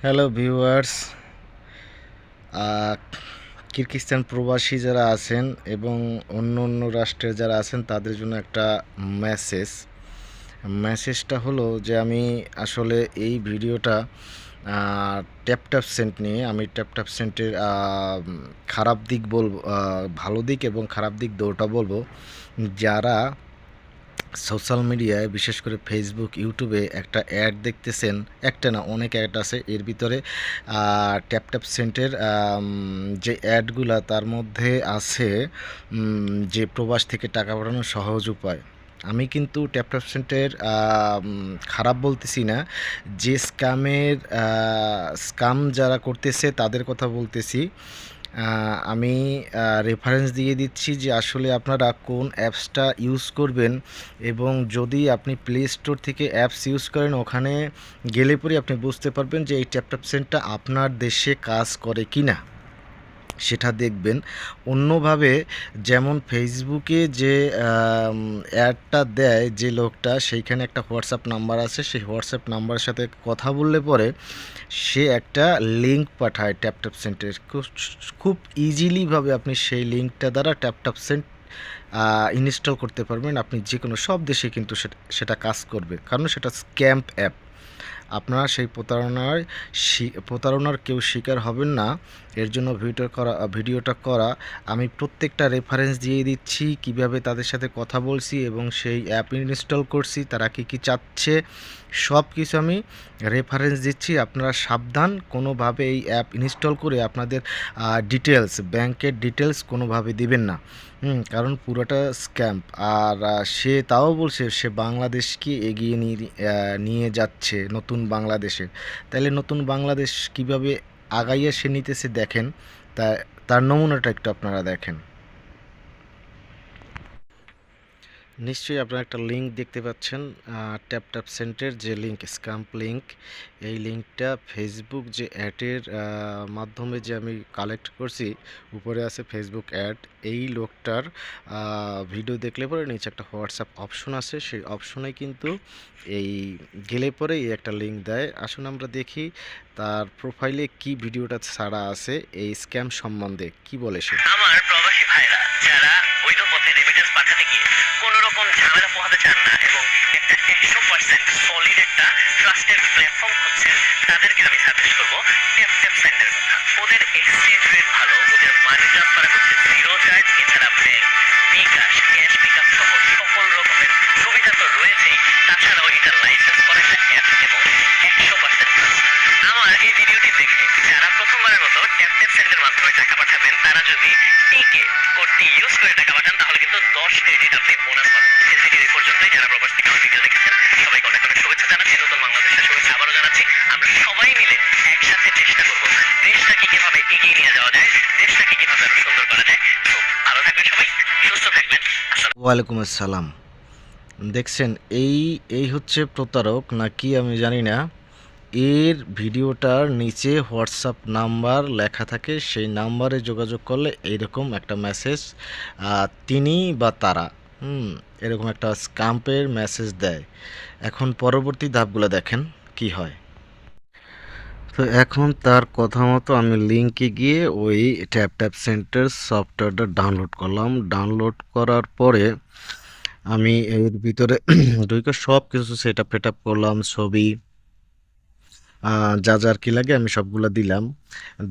Hello viewers, Kyrgyzstan প্রবাসী যারা আছেন এবং অন্য অন্য রাষ্ট্রের যারা আছেন তাদের জন্য একটা মেসেজটা হলো যে আমি আসলে এই ভিডিওটা ট্যাপ সেন্ট নিয়ে আমি ট্যাপ সেন্টের খারাপ দিক বলবো, ভালো দিক এবং খারাপ দিক দুটোটা বলবো। যারা সোশ্যাল মিডিয়ায় বিশেষ করে ফেসবুক ইউটিউবে একটা অ্যাড দেখতেছেন, একটা না অনেক অ্যাড আছে এর ভিতরে ট্যাপ সেন্টের যে অ্যাডগুলা তার মধ্যে আছে যে প্রবাস থেকে টাকা পাঠানোর সহজ উপায়। আমি কিন্তু ট্যাপ সেন্টের খারাপ বলতেছি না, যে স্কাম যারা করতেছে তাদের কথা বলতেছি। আমি রেফারেন্স দিয়ে দিচ্ছি যে আসলে আপনারা কোন অ্যাপসটা ইউজ করবেন, এবং যদি আপনি প্লে স্টোর থেকে অ্যাপস ইউজ করেন ওখানে গেলে পরে আপনি বুঝতে পারবেন যে এই ট্যাপ সেন্টটা আপনার দেশে কাজ করে কি না সেটা দেখবেন। অন্যভাবে যেমন ফেসবুকে যে অ্যাডটা দেয় যে লোকটা, সেইখানে একটা হোয়াটসঅ্যাপ নাম্বার আছে, সেই হোয়াটসঅ্যাপ নাম্বারের সাথে কথা বললে পরে সে একটা লিঙ্ক পাঠায় ট্যাপ সেন্টের। খুব ইজিলিভাবে আপনি সেই লিঙ্কটা দ্বারা ট্যাপ সেন্ট ইনস্টল করতে পারবেন। আপনি যে কোনো সব দেশে কিন্তু সেটা কাজ করবে, কারণ সেটা স্ক্যাম্প অ্যাপ। আপনারা সেই প্রতারণার কেউ শিকার হবেন না। এর জন্য ভিডিওটা করা আমি প্রত্যেকটা রেফারেন্স দিয়ে দিচ্ছি, কিভাবে তাদের সাথে কথা বলছি এবং সেই অ্যাপ ইনস্টল করছি, তারা কি চাচ্ছে সব কিছু আমি রেফারেন্স দিচ্ছি। আপনারা সাবধান, কোনোভাবে এই অ্যাপ ইনস্টল করে আপনাদের ডিটেলস, ব্যাংকের ডিটেলস কোনোভাবে দিবেন না। কারণ পুরোটা স্ক্যাম্প। আর সে তাও বলছে সে বাংলাদেশকে এগিয়ে নিয়ে যাচ্ছে নতুন বাংলাদেশে। তাহলে নতুন বাংলাদেশ কিভাবে আগাইয়া সে নিতেছে দেখেন, তার নমুনাটা একটু আপনারা দেখেন। নিশ্চয়ই আপনারা একটা লিঙ্ক দেখতে পাচ্ছেন, ট্যাপ সেন্টের যে লিঙ্ক, স্ক্যাম্প লিঙ্ক। এই লিঙ্কটা ফেসবুক যে অ্যাডের মাধ্যমে যে আমি কালেক্ট করছি, উপরে আছে ফেসবুক অ্যাড। এই লোকটার ভিডিও দেখলে পরে নিচে একটা হোয়াটসঅ্যাপ অপশন আছে, সেই অপশনে কিন্তু এই গেলে পরে এই একটা লিঙ্ক দেয়। আসুন আমরা দেখি তার প্রোফাইলে কি ভিডিওটা ছাড়া আছে, এই স্ক্যাম সম্বন্ধে কি বলে সে। আমার প্রবাসী ভাইরা যারা বৈধ পথে রেমিটেন্স পাঠাতে গিয়ে কোনো রকম ঝামেলা পোহাতে চান না এবং একটা 100% সলিড একটা ট্রাস্টেড প্ল্যাটফর্ম খুঁজছেন, তাদেরকে আমি সাজেস্ট করবো ট্যাপ সেন্ডের কথা। ওদের এক্সচেঞ্জ রেট ভালো, ওদের মানি ট্রান্সফার হচ্ছে জিরো চার্জ। এছাড়া ব্যাংক, বিকাশ, ক্যাশ পিকআপ সহ সকল রকমের সুবিধা তো রয়েছেই। তাছাড়াও এটা লাইসেন্স করা একটা অ্যাপ এবং 100% ট্রাস্ট। আমার এই ভিডিওটি দেখে যারা প্রথমবারের মতো ট্যাপ সেন্ডের মাধ্যমে টাকা পাঠাবেন, তারা যদি টিকে কোডটি ইউজ করে টাকা পাঠান তাহলে কিন্তু 10 ক্রেডিট আপনি বোনাস পাবেন। আজকের এই পর্যন্তই। যারা প্রবাস থেকে আমার ভিডিও দেখেছেন সবাইকে অনেক অনেক শুভেচ্ছা জানাচ্ছি, নতুন বাংলাদেশের শুভেচ্ছা আবারও জানাচ্ছি। আমরা সবাই মিলে একসাথে চেষ্টা করব দেশটাকে কিভাবে এগিয়ে নিয়ে যাওয়া যায়, দেশটাকে কিভাবে আরো সুন্দর করা যায়। তো ভালো থাকবেন সবাই, সুস্থ থাকবেন। ওয়ালাইকুম আসসালাম। দেখছেন, এই এই হচ্ছে প্রতারক নাকি আমি জানি না। এর ভিডিওটার নিচে হোয়াটসঅ্যাপ নাম্বার লেখা থাকে, সেই নাম্বারে যোগাযোগ করলে এইরকম একটা মেসেজ তিনি বা তারা এরকম একটা স্ক্যাম্পের মেসেজ দেয়। এখন পরবর্তী ধাপগুলো দেখেন কি হয়। তো এখন তার কথা মতো আমি লিঙ্কে গিয়ে ওই ট্যাপ সেন্টার সফটওয়্যারটা ডাউনলোড করলাম। ডাউনলোড করার পরে আমি এর ভিতরে ঢুকে সব কিছু সেট আপ করলাম, ছবি যা যার কি লাগে আমি সবগুলো দিলাম।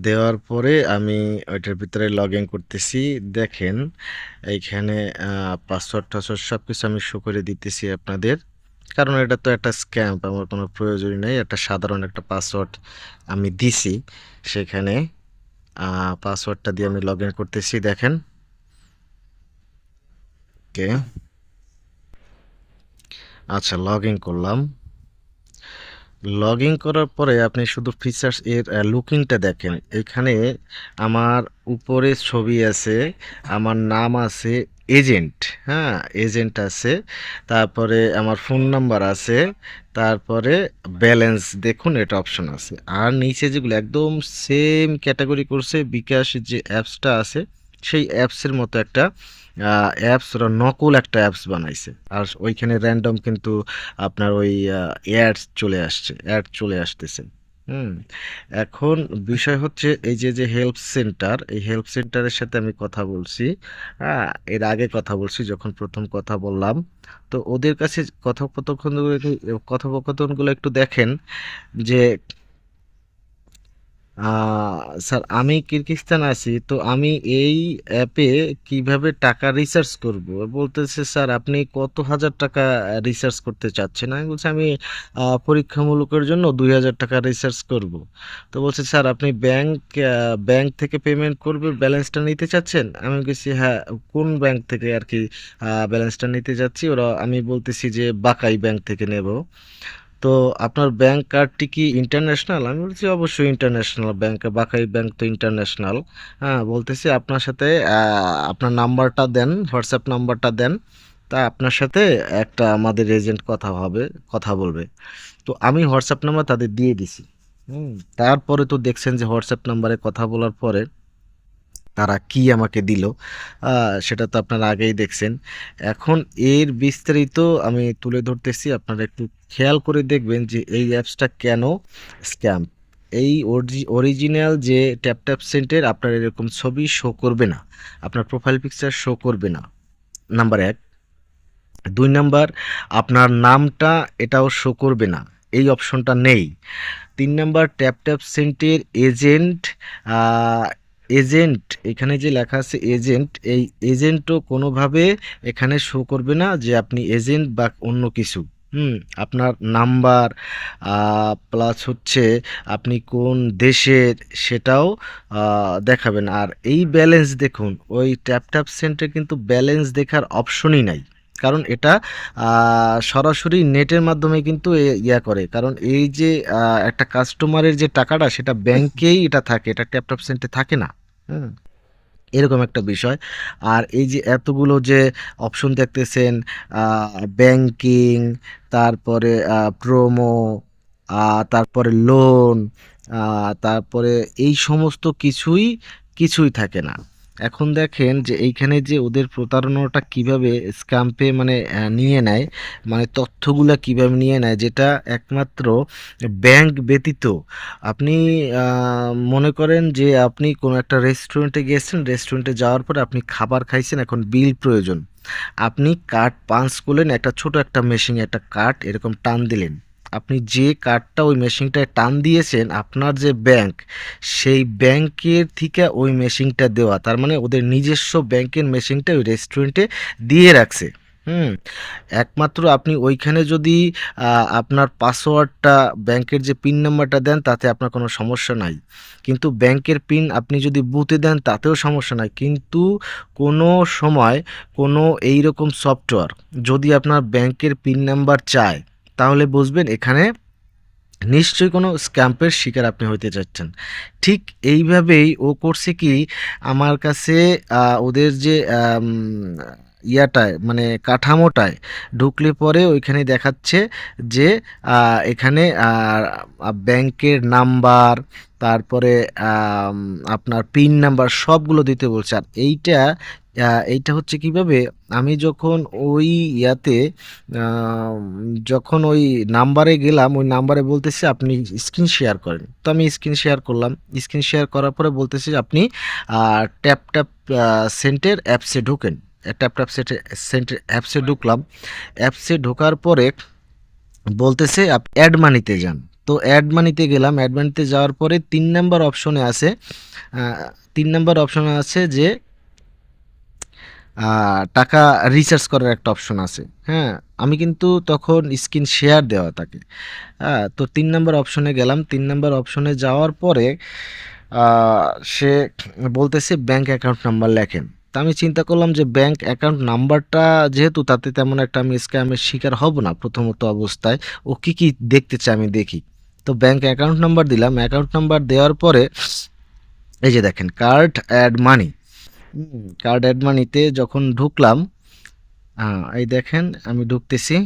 দেওয়ার পরে আমি ওইটার ভিতরে লগ ইন করতেছি। দেখেন এইখানে পাসওয়ার্ড টাসওয়ার্ড সব কিছু আমি শো করে দিতেছি আপনাদের, কারণ এটা তো একটা স্ক্যাম্প, আমার কোনো প্রয়োজনই নেই। একটা সাধারণ একটা পাসওয়ার্ড আমি দিছি, সেখানে পাসওয়ার্ডটা দিয়ে আমি লগ ইন করতেছি। দেখেন ওকে, আচ্ছা লগ ইন করলাম। লগ ইন করার পরে আপনি শুধু ফিচার্স এর লুকিংটা দেখেন। এখানে আমার উপরে ছবি আছে, আমার নাম আছে এজেন্ট, হ্যাঁ এজেন্ট আছে, তারপরে আমার ফোন নাম্বার আছে, তারপরে ব্যালেন্স দেখুন এটা অপশন আছে। আর নিচে যেগুলো একদম সেম ক্যাটাগরি করছে, বিকাশ যে অ্যাপসটা আছে সেই অ্যাপসের মতো একটা অ্যাপস, ওরা নকল একটা অ্যাপস বানাইছে। আর ওইখানে র্যান্ডম কিন্তু আপনার ওই অ্যাড চলে আসতেছে। হুম, এখন বিষয় হচ্ছে এই যে হেল্প সেন্টার, এই হেল্প সেন্টারের সাথে আমি কথা বলছি। এর আগে কথা বলছি যখন প্রথম কথা বললাম। তো ওদের কাছে কথোপকথনগুলো একটু দেখেন যে আ স্যার আমি কিরগিজস্তানে আছি। তো আমি এই অ্যাপে কিভাবে টাকা রিসার্চ করব? বলতেছে, "স্যার আপনি কত হাজার টাকা রিসার্চ করতে চাচ্ছেন?" আমি বলছি, "আমি পরীক্ষামূলকের জন্য ৳২,০০০ রিসার্চ করব।" তো বলছে, "স্যার আপনি ব্যাংক থেকে পেমেন্ট করবে ব্যালেন্সটা নিতে চাচ্ছেন?" আমি বলছি, "হ্যাঁ, কোন ব্যাংক থেকে আরকি ব্যালেন্সটা নিতে চাচ্ছি?" আমি বলতেছি যে, "বাকাই ব্যাংক থেকে নেব।" তো আপনার ব্যাংক কার্ডটি কি ইন্টারন্যাশনাল? আমি বলছি অবশ্যই ইন্টারন্যাশনাল ব্যাংক, বাকাই ব্যাংক তো ইন্টারন্যাশনাল। হ্যাঁ, বলতেছি আপনার সাথে আপনার নাম্বারটা দেন, হোয়াটসঅ্যাপ নাম্বারটা দেন। তা আপনার সাথে একটা আমাদের এজেন্ট কথা বলবে। তো আমি হোয়াটসঅ্যাপ নাম্বার তাদের দিয়ে দিছি। হুম, তারপরে তো দেখছেন যে হোয়াটসঅ্যাপ নাম্বারে কথা বলার পরে তারা কি আমাকে দিল, সেটা তো আপনারা আগেই দেখছেন। এখন এর বিস্তারিত আমি তুলে ধরতেছি। আপনারা একটু খেয়াল করে দেখবেন যে এই অ্যাপসটা কেন স্ক্যাম। এই অরিজিনাল যে ট্যাপ সেন্টের আপনার এরকম ছবি শো করবে না। আপনার প্রোফাইল পিকচার শো করবে না। নাম্বার ১। ২ নাম্বার, আপনার নামটা এটাও শো করবে না। এই অপশনটা নেই। ৩ নাম্বার, ট্যাপ সেন্টের এজেন্ট আ এজেন্ট এখানে যে লেখা আছে এজেন্ট, এই এজেন্টও কোনোভাবে এখানে শো করবে না যে আপনি এজেন্ট বা অন্য কিছু। হুম? আপনার নাম্বার আ প্লাস হচ্ছে আপনি কোন দেশের সেটাও আ দেখাবে না। আর এই ব্যালেন্স দেখুন, ওই ট্যাপ সেন্টে কিন্তু ব্যালেন্স দেখার অপশনই নাই। কারণ এটা আ সরাসরি নেটের মাধ্যমে কিন্তু ইয়া করে। কারণ এই যে একটা কাস্টমারের যে টাকাটা সেটা ব্যাংকেই এটা থাকে। এটা ট্যাপ সেন্টে থাকে না। হুম? এরকম একটা বিষয়। আর এই যে এতগুলো যে অপশন দেখতেছেন, আ ব্যাংকিং, তারপরে প্রোমো, তারপরে লোন, আ তারপরে এই সমস্ত কিছুই থাকে না। এখন দেখেন যে এইখানে যে ওদের প্রতারণাটা কিভাবে স্ক্যাম্পে মানে নিয়ে নেয়, মানে তথ্যগুলা কিভাবে নিয়ে নেয় যেটা একমাত্র ব্যাংক ব্যতীত আপনি আ মনে করেন যে আপনি কোনো একটা রেস্টুরেন্টে গিয়েছেন, রেস্টুরেন্টে যাওয়ার পরে আপনি খাবার খাইছেন, এখন বিল প্রয়োজন। আপনি কার্ড পাঞ্চ করলেন, ছোট একটা মেশিনে একটা কার্ড এরকম টান দিলেন। আপনি যে কার্ডটা ওই মেশিনটায় টান দিয়েছেন, আপনার যে ব্যাংক, সেই ব্যাংকের থেকে ওই মেশিনটা দেওয়া। তার মানে ওদের নিজস্ব ব্যাংকের মেশিনটা ওই রেস্টুরেন্টে দিয়ে রাখছে। হুম? একমাত্র আপনি ওইখানে যদি আপনার পাসওয়ার্ডটা ব্যাংকের যে পিন নাম্বারটা দেন তাতে আপনার কোনো সমস্যা নাই। কিন্তু ব্যাংকের পিন আপনি যদি বুথে দেন তাতেও সমস্যা নাই। কিন্তু কোনো সময় কোনো এইরকম সফটওয়্যার যদি আপনার ব্যাংকের পিন নাম্বার চায়, তাহলে বুঝবেন এখানে নিশ্চয়ই কোনো স্ক্যাম্পের শিকার আপনি হইতে যাচ্ছেন। ঠিক এইভাবেই ও করছে কি, আমার কাছে ওদের যে মানে কাঠামোটায় ঢুকলে পরে ওইখানে দেখাচ্ছে যে এখানে ব্যাংকের নাম্বার, তারপরে আম আপনার পিন নাম্বার সবগুলো দিতে বলছে। আর এইটা হচ্ছে কিভাবে, আমি যখন ওই ইয়াতে আম যখন ওই নাম্বারে গেলাম, ওই নাম্বারে বলতেছে আপনি স্ক্রিন শেয়ার করেন। তো আমি স্ক্রিন শেয়ার করলাম। স্ক্রিন শেয়ার করার পরে বলতেছে যে আপনি আ ট্যাপ সেন্টের অ্যাপসে ঢোকেন। সেন্টের অ্যাপসে ঢুকলাম। অ্যাপসে ঢোকার পরে বলতেছে অ্যাড মানিতে যান। তো অ্যাড মানিতে গেলাম। অ্যাড মানিতে যাওয়ার পরে ৩ নাম্বার অপশনে আছে, আ ৩ নাম্বার অপশনে আছে যে আ টাকা রিচার্জ করার একটা অপশন আছে। হ্যাঁ? আমি কিন্তু তখন স্ক্রিন শেয়ার দেওয়া থাকে। তো ৩ নাম্বার অপশনে গেলাম। ৩ নাম্বার অপশনে যাওয়ার পরে আ সে বলতেছে ব্যাংক অ্যাকাউন্ট নাম্বার লেখেন। তো আমি চিন্তা করলাম যে ব্যাংক অ্যাকাউন্ট নাম্বারটা যেহেতু তাতে তেমন একটা আমি স্ক্যামের শিকার হব না প্রথমত অবস্থায়। ও কি দেখতে চায় আমি দেখি। তো ব্যাংক অ্যাকাউন্ট নাম্বার দিলাম। অ্যাকাউন্ট নাম্বার দেওয়ার পরে এই যে দেখেন card add money. Card add মানিতে যখন ঢুকলাম, এই দেখেন আমি ঢুকতেছি।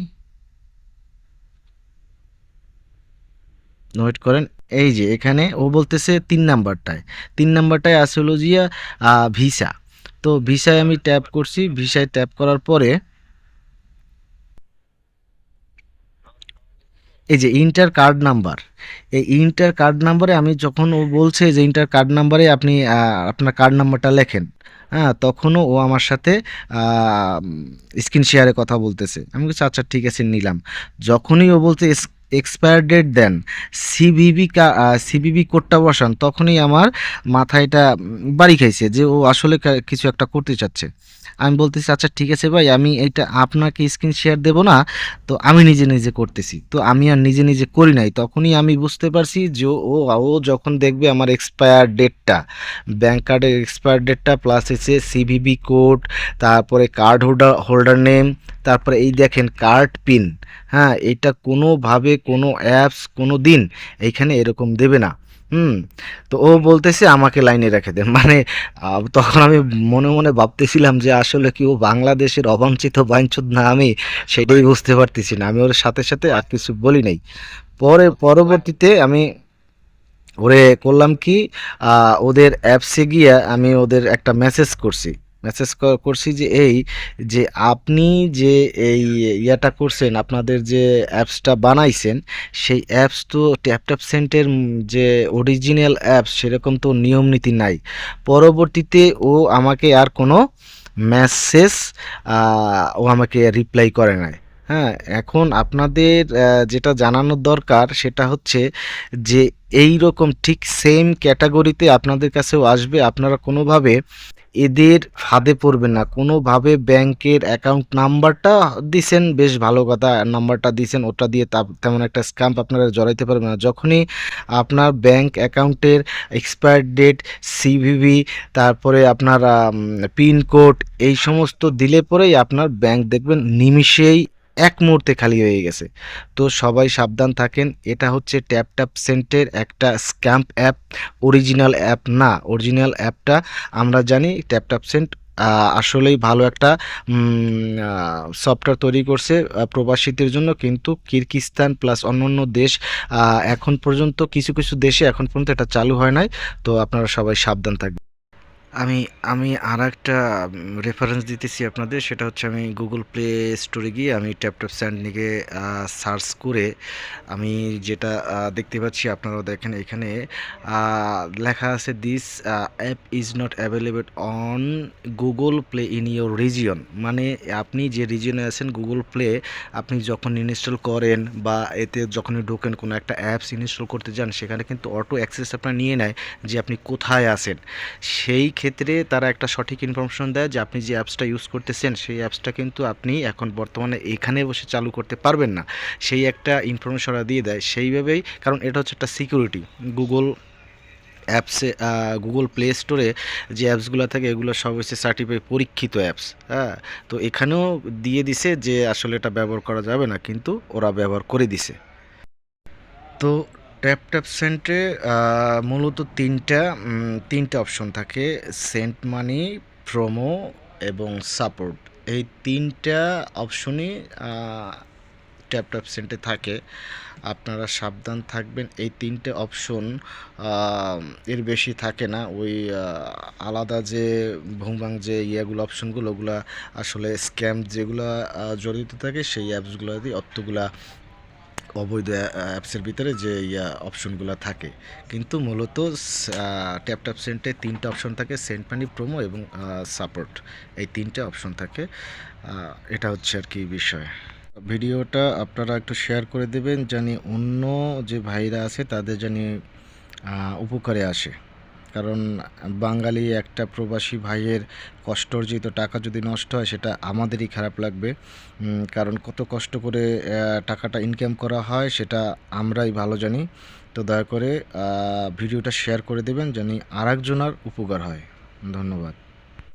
ওয়েট করেন। এই যে এখানে ও বলতেছে ৩ নাম্বারটায়। ৩ নাম্বারটায় আছে হলো গিয়া ভিসা। তো ভিসায় আমি ট্যাপ করছি। ভিসায় ট্যাপ করার পরে এই যে ইন্টার কার্ড নাম্বার, এই ইন্টার কার্ড নাম্বারে আমি যখন ও বলছে যে ইন্টার কার্ড নাম্বারে আপনি আপনার কার্ড নাম্বারটা লেখেন, হ্যাঁ, তখনও ও আমার সাথে স্ক্রিন শেয়ারে কথা বলতেছে। আমি বলছি আচ্ছা ঠিক আছে নিলাম। যখনই ও বলছে এক্সপায়ার ডেট দেন, সিবিবি কোডটা বসান, তখনই আমার মাথায় এটা বাড়ি খাইছে যে ও আসলে কিছু একটা করতে চাচ্ছে। আমি বলতেছি আচ্ছা ঠিক আছে ভাই, আমি এটা আপনাকে স্ক্রিন শেয়ার দেবো না, তো আমি নিজে নিজে করতেছি। তো আমি আর নিজে নিজে করি নাই, তখনই আমি বুঝতে পারছি যে ও যখন দেখবে আমার এক্সপায়ার ডেটটা, ব্যাংক কার্ডের এক্সপায়ার ডেটটা প্লাস হচ্ছে সিভিভি কোড, তারপরে কার্ড হোল্ডার নেম, তারপরে এই দেখেন কার্ড পিন, হ্যাঁ, এটা কোনোভাবে কোনো অ্যাপস কোনো দিন এইখানে এরকম দেবে না। হুম। তো ও বলতেছে আমাকে লাইনে রেখে দেন, মানে তখন আমি মনে মনে ভাবতেছিলাম যে আসলে কি ও বাংলাদেশের অবাঞ্ছিত বাইঞ্চুদ না আমি, সেটাই বুঝতে পারতেছি না। আমি ওর সাথে সাথে আর কিছু বলি নাই। পরবর্তীতে আমি ওরে করলাম কি, ওদের অ্যাপসে গিয়ে আমি ওদের একটা মেসেজ করছি। করছি যে যে আপনি যে এই ইয়াটা করছেন, আপনাদের যে অ্যাপসটা বানাইছেন, সেই অ্যাপস তো ট্যাপ সেন্টের যে অরিজিনাল অ্যাপস সেরকম তো নিয়ম নীতি নাই। পরবর্তীতে ও আমাকে আর কোনো মেসেজ ও আমাকে রিপ্লাই করে নাই। হ্যাঁ, এখন আপনাদের যেটা জানানোর দরকার সেটা হচ্ছে যে এই রকম ঠিক সেম ক্যাটাগরিতে আপনাদের কাছেও আসবে। আপনারা কোনোভাবে এদের ফাঁদে পড়বেন না। কোনোভাবে ব্যাংকের অ্যাকাউন্ট নাম্বারটা দিছেন, বেশ ভালো কথা, নাম্বারটা দিছেন, ওটা দিয়ে তেমন একটা স্ক্যাম আপনারা জড়াইতে পারবেন না। যখনই আপনার ব্যাংক অ্যাকাউন্টের এক্সপায়ার ডেট, সিভিভি, তারপরে আপনার পিনকোড, এই সমস্ত দিলে পরেই আপনার ব্যাংক দেখবেন নিমিষেই এক মুহূর্তে খালি হয়ে গেছে। তো সবাই সাবধান থাকেন। এটা হচ্ছে ট্যাপ সেন্টের একটা স্ক্যাম্প অ্যাপ, অরিজিনাল অ্যাপ না। অরিজিনাল অ্যাপটা আমরা জানি ট্যাপ সেন্ট আসলেই ভালো একটা সফটওয়্যার তৈরি করছে প্রবাসীদের জন্য, কিন্তু কিরগিজস্তান প্লাস অন্যান্য দেশ এখন পর্যন্ত কিছু কিছু দেশে এখন পর্যন্ত এটা চালু হয় নাই। তো আপনারা সবাই সাবধান থাকবেন। আমি আমি আরেকটা রেফারেন্স দিতেছি আপনাদের, সেটা হচ্ছে আমি গুগল প্লে স্টোরে গিয়ে আমি ট্যাপ স্যান্ড নিয়ে সার্চ করে আমি যেটা দেখতে পাচ্ছি, আপনারাও দেখেন এখানে লেখা আছে this app is not available on Google play in your region. মানে আপনি যে রিজিয়নে আছেন গুগল প্লে আপনি যখন ইনস্টল করেন বা এতে যখনই ঢোকেন কোনো একটা অ্যাপস ইনস্টল করতে যান, সেখানে কিন্তু অটো অ্যাক্সেস আপনার নিয়ে নেয় যে আপনি কোথায় আছেন। সেই ক্ষেত্রে তারা একটা সঠিক ইনফরমেশন দেয় যে আপনি যে অ্যাপসটা ইউজ করতেছেন সেই অ্যাপসটা কিন্তু আপনি এখন বর্তমানে এখানে বসে চালু করতে পারবেন না, সেই একটা ইনফরমেশন ওরা দিয়ে দেয়। সেইভাবেই, কারণ এটা হচ্ছে একটা সিকিউরিটি। গুগল অ্যাপসে গুগল প্লে স্টোরে যে অ্যাপসগুলো থাকে এগুলো সব হচ্ছে সার্টিফাই পরীক্ষিত অ্যাপস, হ্যাঁ। তো এখানেও দিয়ে দিছে যে আসলে এটা ব্যবহার করা যাবে না, কিন্তু ওরা ব্যবহার করে দিছে। তো ট্যাপ সেন্টে মূলত তিনটা অপশন থাকে: সেন্ট মানি, প্রোমো এবং সাপোর্ট। এই তিনটা অপশনই ট্যাপ সেন্টে থাকে। আপনারা সাবধান থাকবেন। এই তিনটে অপশন এর বেশি থাকে না। ওই আলাদা যে ভুংবাং যে ইয়েগুলো অপশনগুলো, ওগুলো আসলে স্ক্যাম যেগুলো জড়িত থাকে সেই অ্যাপসগুলো দিয়ে অতগুলা অবৈধ অ্যাপসের ভিতরে যে অপশনগুলো থাকে। কিন্তু মূলত ট্যাপ সেন্টে তিনটা অপশন থাকে: সেন্ট মানি, প্রোমো এবং সাপোর্ট। এই তিনটা অপশন থাকে। এটা হচ্ছে আর কি বিষয়। ভিডিওটা আপনারা একটু শেয়ার করে দেবেন, জানি অন্য যে ভাইরা আছে তাদের জানি উপকারে আসে। কারণ বাঙালি একটা প্রবাসী ভাইয়ের কষ্টার্জিত টাকা যদি নষ্ট হয় সেটা আমাদেরই খারাপ লাগবে। কারণ কত কষ্ট করে টাকাটা ইনকাম করা হয় সেটা আমরাই ভালো জানি। তো দয়া করে ভিডিওটা শেয়ার করে দেবেন, জানি আরেকজনের উপকার হয়। ধন্যবাদ।